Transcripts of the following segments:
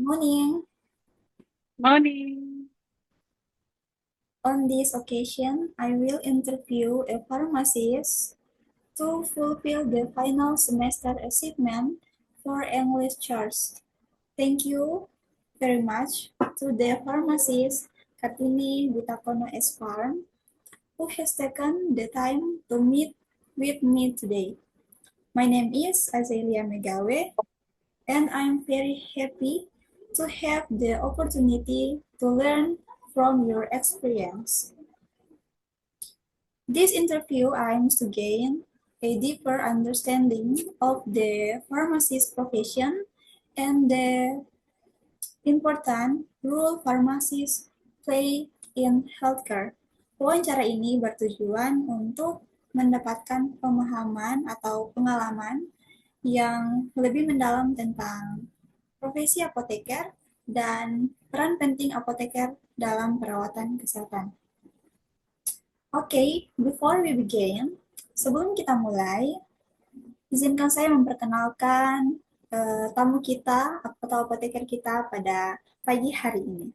Morning. Morning. On this occasion, I will interview a pharmacist to fulfill the final semester achievement for English charts. Thank you very much to the pharmacist Kartini Butakono S. Farm, who has taken the time to meet with me today. My name is Azelia Megawe, and I'm very happy to have the opportunity to learn from your experience. This interview aims to gain a deeper understanding of the pharmacist profession and the important role pharmacists play in healthcare. Wawancara ini bertujuan untuk mendapatkan pemahaman atau pengalaman yang lebih mendalam tentang profesi apoteker dan peran penting apoteker dalam perawatan kesehatan. Oke, before we begin, sebelum kita mulai, izinkan saya memperkenalkan tamu kita atau apoteker kita pada pagi hari ini.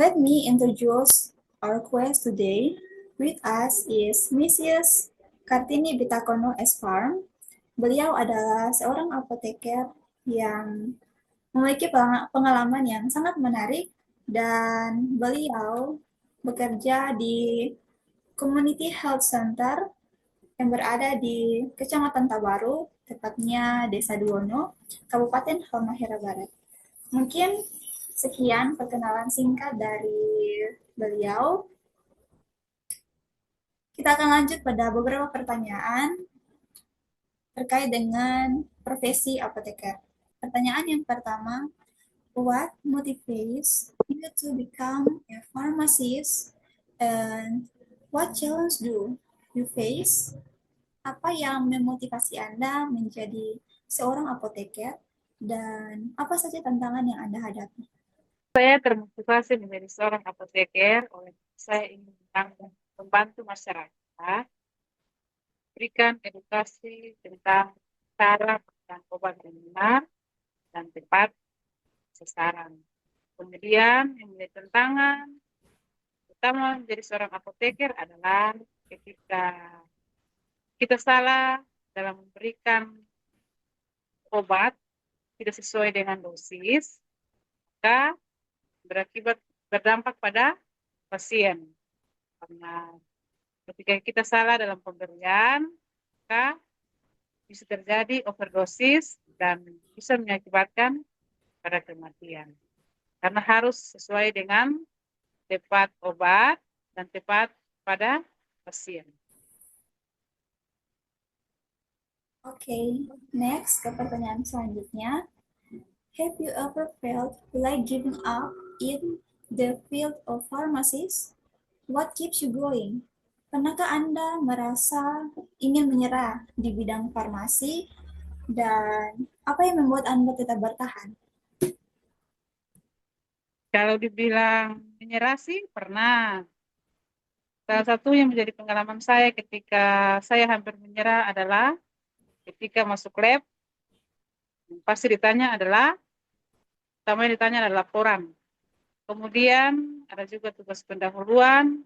Let me introduce our guest today. With us is Mrs. Kartini Bitakono S. Farm. Beliau adalah seorang apoteker yang memiliki pengalaman yang sangat menarik dan beliau bekerja di Community Health Center yang berada di Kecamatan Tabaru, tepatnya Desa Duono, Kabupaten Halmahera Barat. Mungkin sekian perkenalan singkat dari beliau. Kita akan lanjut pada beberapa pertanyaan terkait dengan profesi apoteker. Pertanyaan yang pertama, what motivates you to become a pharmacist and what challenge do you face? Apa yang memotivasi Anda menjadi seorang apoteker dan apa saja tantangan yang Anda hadapi? Saya termotivasi menjadi seorang apoteker oleh saya ingin membantu masyarakat, berikan edukasi tentang cara penggunaan obat yang benar dan tepat sasaran. Kemudian yang menjadi tantangan utama menjadi seorang apoteker adalah ketika kita salah dalam memberikan obat tidak sesuai dengan dosis, maka berdampak pada pasien. Karena ketika kita salah dalam pemberian, maka bisa terjadi overdosis dan bisa mengakibatkan pada kematian. Karena harus sesuai dengan tepat obat dan tepat pada pasien. Oke, next ke pertanyaan selanjutnya. Have you ever felt like giving up in the field of pharmacies? What keeps you going? Pernahkah Anda merasa ingin menyerah di bidang farmasi dan apa yang membuat Anda tetap bertahan? Kalau dibilang menyerah sih pernah. Salah satu yang menjadi pengalaman saya ketika saya hampir menyerah adalah ketika masuk lab, pasti pertama yang ditanya adalah laporan. Kemudian ada juga tugas pendahuluan,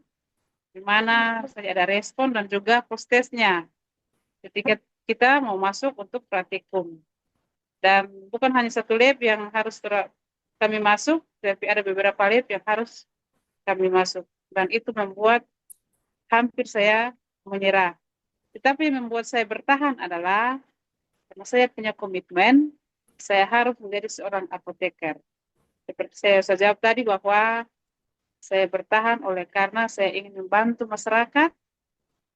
di mana saja ada respon dan juga postesnya ketika kita mau masuk untuk praktikum. Dan bukan hanya satu lab yang harus kami masuk, tapi ada beberapa lab yang harus kami masuk. Dan itu membuat hampir saya menyerah. Tetapi yang membuat saya bertahan adalah karena saya punya komitmen, saya harus menjadi seorang apoteker. Seperti saya jawab tadi bahwa saya bertahan karena saya ingin membantu masyarakat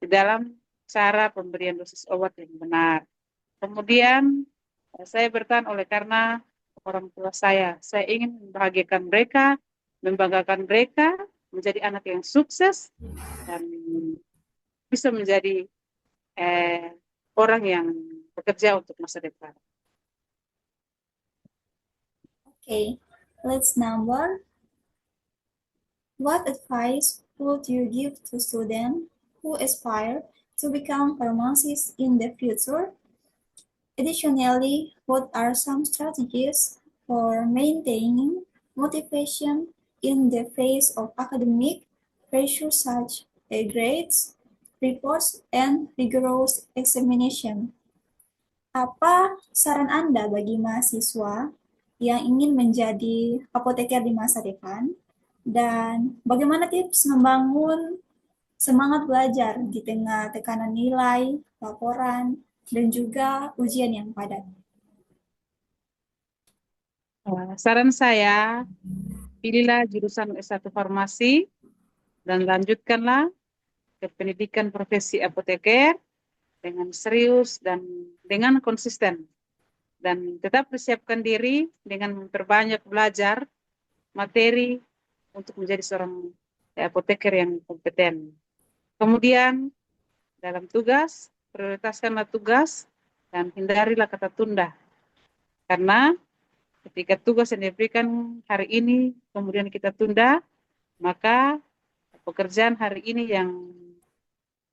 di dalam cara pemberian dosis obat yang benar. Kemudian saya bertahan karena orang tua saya ingin membahagiakan mereka, membanggakan mereka, menjadi anak yang sukses dan bisa menjadi orang yang bekerja untuk masa depan. Okay, let's number. What advice would you give to students who aspire to become pharmacists in the future? Additionally, what are some strategies for maintaining motivation in the face of academic pressure such as grades, reports, and rigorous examination. Apa saran Anda bagi mahasiswa yang ingin menjadi apoteker di masa depan? Dan bagaimana tips membangun semangat belajar di tengah tekanan nilai, laporan, dan juga ujian yang padat? Saran saya, pilihlah jurusan S1 Farmasi dan lanjutkanlah ke pendidikan profesi apoteker dengan serius dan dengan konsisten. Dan tetap persiapkan diri dengan memperbanyak belajar materi untuk menjadi seorang apoteker yang kompeten. Kemudian dalam tugas, prioritaskanlah tugas dan hindarilah kata tunda. Karena ketika tugas yang diberikan hari ini kemudian kita tunda, maka pekerjaan hari ini yang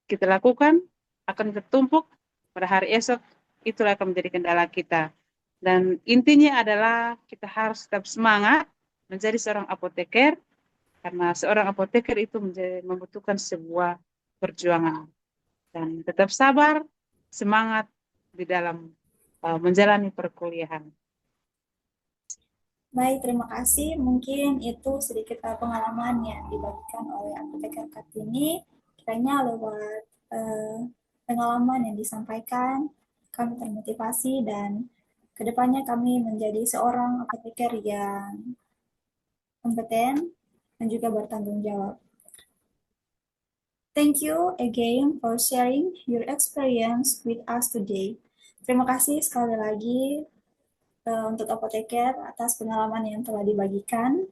kita lakukan akan tertumpuk pada hari esok, itulah akan menjadi kendala kita. Dan intinya adalah kita harus tetap semangat menjadi seorang apoteker, karena seorang apoteker itu membutuhkan sebuah perjuangan. Dan tetap sabar, semangat di dalam menjalani perkuliahan. Baik, terima kasih. Mungkin itu sedikit pengalaman yang dibagikan oleh apoteker Kartini. Kiranya lewat pengalaman yang disampaikan, kami termotivasi dan kedepannya kami menjadi seorang apoteker yang kompeten dan juga bertanggung jawab. Thank you again for sharing your experience with us today. Terima kasih sekali lagi untuk apoteker atas pengalaman yang telah dibagikan.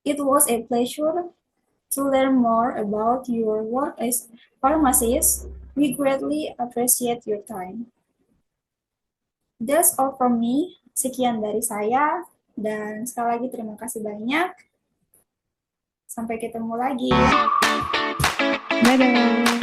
It was a pleasure to learn more about your work as pharmacist. We greatly appreciate your time. That's all from me. Sekian dari saya. Dan sekali lagi terima kasih banyak. Sampai ketemu lagi. Dadah.